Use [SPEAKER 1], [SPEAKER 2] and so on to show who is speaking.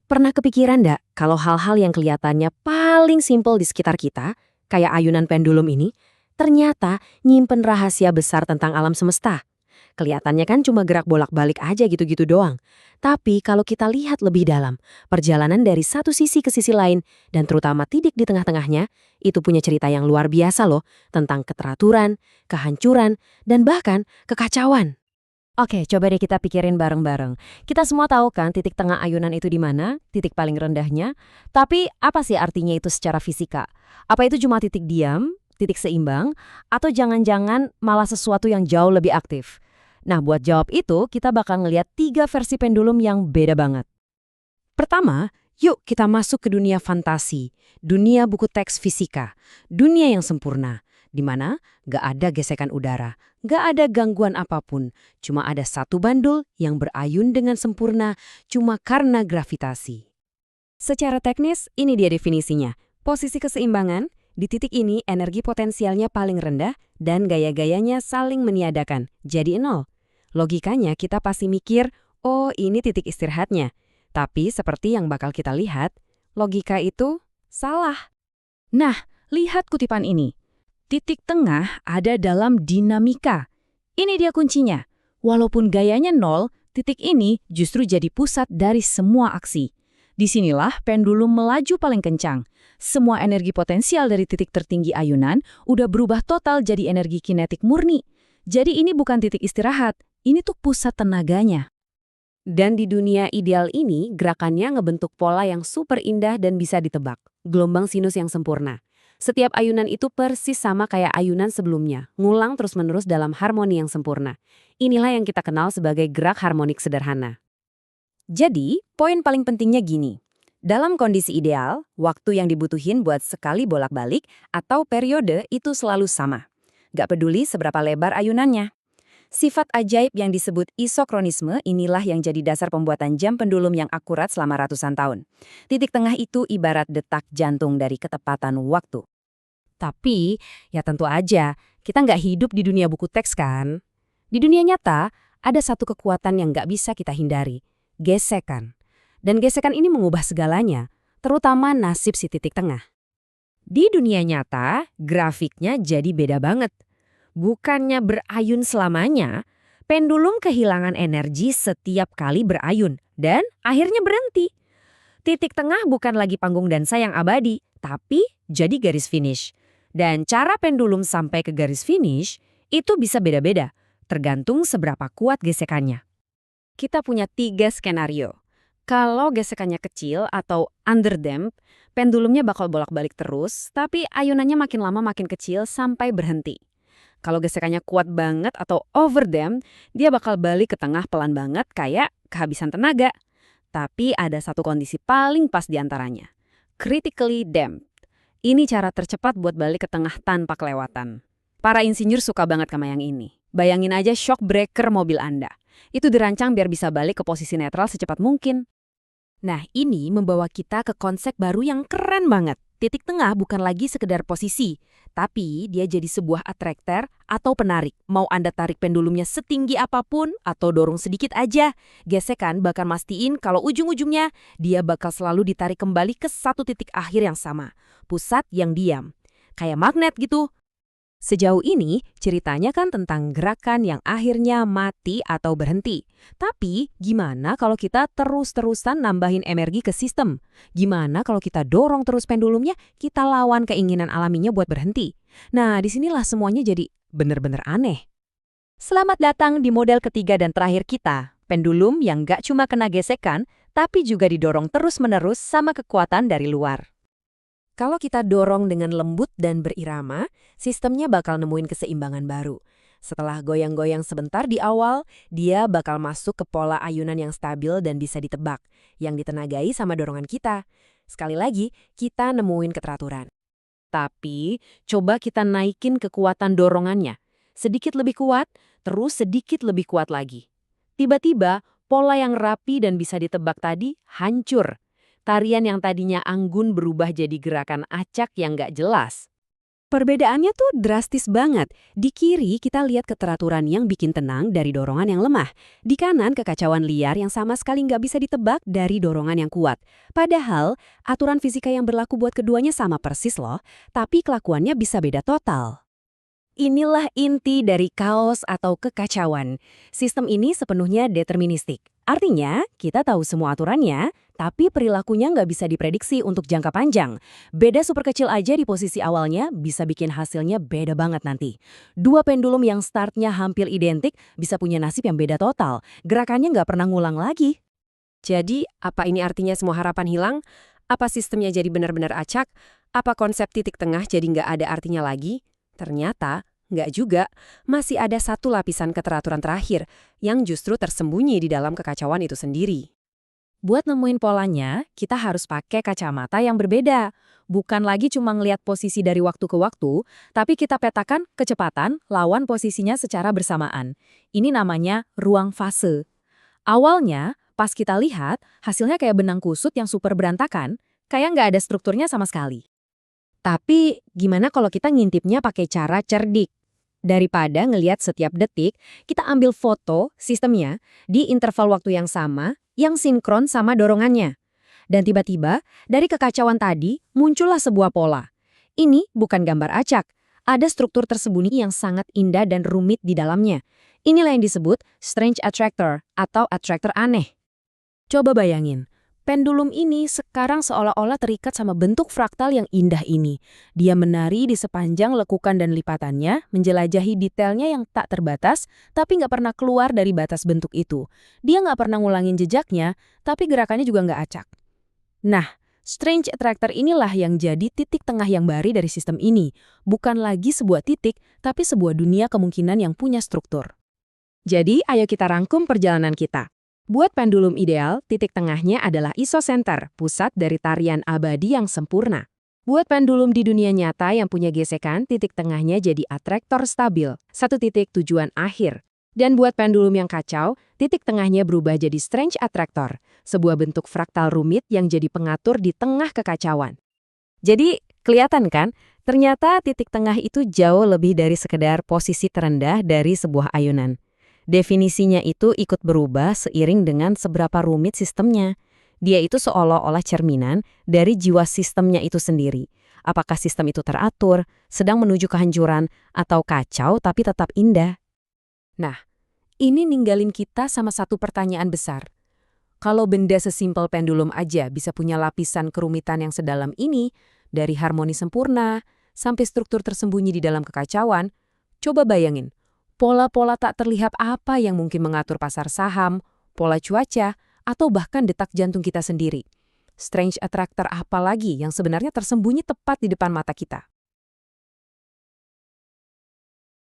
[SPEAKER 1] Pernah kepikiran nggak kalau hal-hal yang kelihatannya paling simpel di sekitar kita, kayak ayunan pendulum ini, ternyata nyimpen rahasia besar tentang alam semesta? Kelihatannya kan cuma gerak bolak-balik aja gitu-gitu doang. Tapi kalau kita lihat lebih dalam, perjalanan dari satu sisi ke sisi lain, dan terutama titik di tengah-tengahnya, itu punya cerita yang luar biasa loh, tentang keteraturan, kehancuran, dan bahkan kekacauan. Oke, coba deh kita pikirin bareng-bareng. Kita semua tahu kan titik tengah ayunan itu di mana, titik paling rendahnya. Tapi apa sih artinya itu secara fisika? Apa itu cuma titik diam, titik seimbang, atau jangan-jangan malah sesuatu yang jauh lebih aktif? Nah, buat jawab itu, kita bakal ngeliat 3 versi pendulum yang beda banget. Pertama, yuk kita masuk ke dunia fantasi, dunia buku teks fisika, dunia yang sempurna, di mana gak ada gesekan udara, gak ada gangguan apapun, cuma ada satu bandul yang berayun dengan sempurna cuma karena gravitasi. Secara teknis, ini dia definisinya. Posisi keseimbangan, di titik ini energi potensialnya paling rendah dan gaya-gayanya saling meniadakan, jadi nol. Logikanya kita pasti mikir, oh ini titik istirahatnya. Tapi seperti yang bakal kita lihat, logika itu salah. Nah, lihat kutipan ini. Titik tengah ada dalam dinamika. Ini dia kuncinya. Walaupun gayanya nol, titik ini justru jadi pusat dari semua aksi. Disinilah pendulum melaju paling kencang. Semua energi potensial dari titik tertinggi ayunan udah berubah total jadi energi kinetik murni. Jadi ini bukan titik istirahat, ini tuh pusat tenaganya. Dan di dunia ideal ini, gerakannya ngebentuk pola yang super indah dan bisa ditebak. Gelombang sinus yang sempurna. Setiap ayunan itu persis sama kayak ayunan sebelumnya, ngulang terus-menerus dalam harmoni yang sempurna. Inilah yang kita kenal sebagai gerak harmonik sederhana. Jadi, poin paling pentingnya gini. Dalam kondisi ideal, waktu yang dibutuhin buat sekali bolak-balik atau periode itu selalu sama. Gak peduli seberapa lebar ayunannya. Sifat ajaib yang disebut isokronisme inilah yang jadi dasar pembuatan jam pendulum yang akurat selama ratusan tahun. Titik tengah itu ibarat detak jantung dari ketepatan waktu. Tapi, ya tentu aja, kita nggak hidup di dunia buku teks kan? Di dunia nyata, ada satu kekuatan yang nggak bisa kita hindari, gesekan. Dan gesekan ini mengubah segalanya, terutama nasib si titik tengah. Di dunia nyata, grafiknya jadi beda banget. Bukannya berayun selamanya, pendulum kehilangan energi setiap kali berayun dan akhirnya berhenti. Titik tengah bukan lagi panggung dansa yang abadi, tapi jadi garis finish. Dan cara pendulum sampai ke garis finish itu bisa beda-beda, tergantung seberapa kuat gesekannya. Kita punya 3 skenario. Kalau gesekannya kecil atau underdamped, pendulumnya bakal bolak-balik terus, tapi ayunannya makin lama makin kecil sampai berhenti. Kalau gesekannya kuat banget atau overdamp, dia bakal balik ke tengah pelan banget kayak kehabisan tenaga. Tapi ada satu kondisi paling pas di antaranya. Critically damped. Ini cara tercepat buat balik ke tengah tanpa kelewatan. Para insinyur suka banget sama yang ini. Bayangin aja shock breaker mobil Anda. Itu dirancang biar bisa balik ke posisi netral secepat mungkin. Nah, ini membawa kita ke konsep baru yang keren banget. Titik tengah bukan lagi sekedar posisi, tapi dia jadi sebuah atraktor atau penarik. Mau Anda tarik pendulumnya setinggi apapun atau dorong sedikit aja, gesekan bakal mastiin kalau ujung-ujungnya dia bakal selalu ditarik kembali ke satu titik akhir yang sama, pusat yang diam. Kayak magnet gitu. Sejauh ini, ceritanya kan tentang gerakan yang akhirnya mati atau berhenti. Tapi, gimana kalau kita terus-terusan nambahin energi ke sistem? Gimana kalau kita dorong terus pendulumnya, kita lawan keinginan alaminya buat berhenti? Nah, disinilah semuanya jadi bener-bener aneh. Selamat datang di model ketiga dan terakhir kita. Pendulum yang gak cuma kena gesekan, tapi juga didorong terus-menerus sama kekuatan dari luar. Kalau kita dorong dengan lembut dan berirama, sistemnya bakal nemuin keseimbangan baru. Setelah goyang-goyang sebentar di awal, dia bakal masuk ke pola ayunan yang stabil dan bisa ditebak, yang ditenagai sama dorongan kita. Sekali lagi, kita nemuin keteraturan. Tapi, coba kita naikin kekuatan dorongannya. Sedikit lebih kuat, terus sedikit lebih kuat lagi. Tiba-tiba, pola yang rapi dan bisa ditebak tadi hancur. Tarian yang tadinya anggun berubah jadi gerakan acak yang gak jelas.
[SPEAKER 2] Perbedaannya tuh drastis banget. Di kiri kita lihat keteraturan yang bikin tenang dari dorongan yang lemah. Di kanan kekacauan liar yang sama sekali nggak bisa ditebak dari dorongan yang kuat. Padahal aturan fisika yang berlaku buat keduanya sama persis loh, tapi kelakuannya bisa beda total.
[SPEAKER 1] Inilah inti dari kaos atau kekacauan. Sistem ini sepenuhnya deterministik. Artinya, kita tahu semua aturannya, tapi perilakunya nggak bisa diprediksi untuk jangka panjang. Beda super kecil aja di posisi awalnya bisa bikin hasilnya beda banget nanti. Dua pendulum yang startnya hampir identik bisa punya nasib yang beda total. Gerakannya nggak pernah ngulang lagi.
[SPEAKER 3] Jadi, apa ini artinya semua harapan hilang? Apa sistemnya jadi benar-benar acak? Apa konsep titik tengah jadi nggak ada artinya lagi? Ternyata, nggak juga. Masih ada satu lapisan keteraturan terakhir yang justru tersembunyi di dalam kekacauan itu sendiri.
[SPEAKER 1] Buat nemuin polanya, kita harus pakai kacamata yang berbeda. Bukan lagi cuma ngelihat posisi dari waktu ke waktu, tapi kita petakan kecepatan lawan posisinya secara bersamaan. Ini namanya ruang fase. Awalnya, pas kita lihat, hasilnya kayak benang kusut yang super berantakan, kayak nggak ada strukturnya sama sekali. Tapi, gimana kalau kita ngintipnya pakai cara cerdik? Daripada ngelihat setiap detik, kita ambil foto sistemnya di interval waktu yang sama, yang sinkron sama dorongannya. Dan tiba-tiba, dari kekacauan tadi, muncullah sebuah pola. Ini bukan gambar acak. Ada struktur tersembunyi yang sangat indah dan rumit di dalamnya. Inilah yang disebut strange attractor atau attractor aneh. Coba bayangin, pendulum ini sekarang seolah-olah terikat sama bentuk fraktal yang indah ini. Dia menari di sepanjang lekukan dan lipatannya, menjelajahi detailnya yang tak terbatas, tapi nggak pernah keluar dari batas bentuk itu. Dia nggak pernah ngulangin jejaknya, tapi gerakannya juga nggak acak. Nah, strange attractor inilah yang jadi titik tengah yang bari dari sistem ini. Bukan lagi sebuah titik, tapi sebuah dunia kemungkinan yang punya struktur. Jadi, ayo kita rangkum perjalanan kita. Buat pendulum ideal, titik tengahnya adalah isosenter, pusat dari tarian abadi yang sempurna. Buat pendulum di dunia nyata yang punya gesekan, titik tengahnya jadi atraktor stabil, satu titik tujuan akhir. Dan buat pendulum yang kacau, titik tengahnya berubah jadi strange attractor, sebuah bentuk fraktal rumit yang jadi pengatur di tengah kekacauan. Jadi, kelihatan kan? Ternyata titik tengah itu jauh lebih dari sekedar posisi terendah dari sebuah ayunan. Definisinya itu ikut berubah seiring dengan seberapa rumit sistemnya. Dia itu seolah-olah cerminan dari jiwa sistemnya itu sendiri. Apakah sistem itu teratur, sedang menuju kehancuran, atau kacau tapi tetap indah? Nah, ini ninggalin kita sama satu pertanyaan besar. Kalau benda sesimpel pendulum aja bisa punya lapisan kerumitan yang sedalam ini, dari harmoni sempurna sampai struktur tersembunyi di dalam kekacauan, coba bayangin. Pola-pola tak terlihat apa yang mungkin mengatur pasar saham, pola cuaca, atau bahkan detak jantung kita sendiri. Strange attractor apa lagi yang sebenarnya tersembunyi tepat di depan mata kita?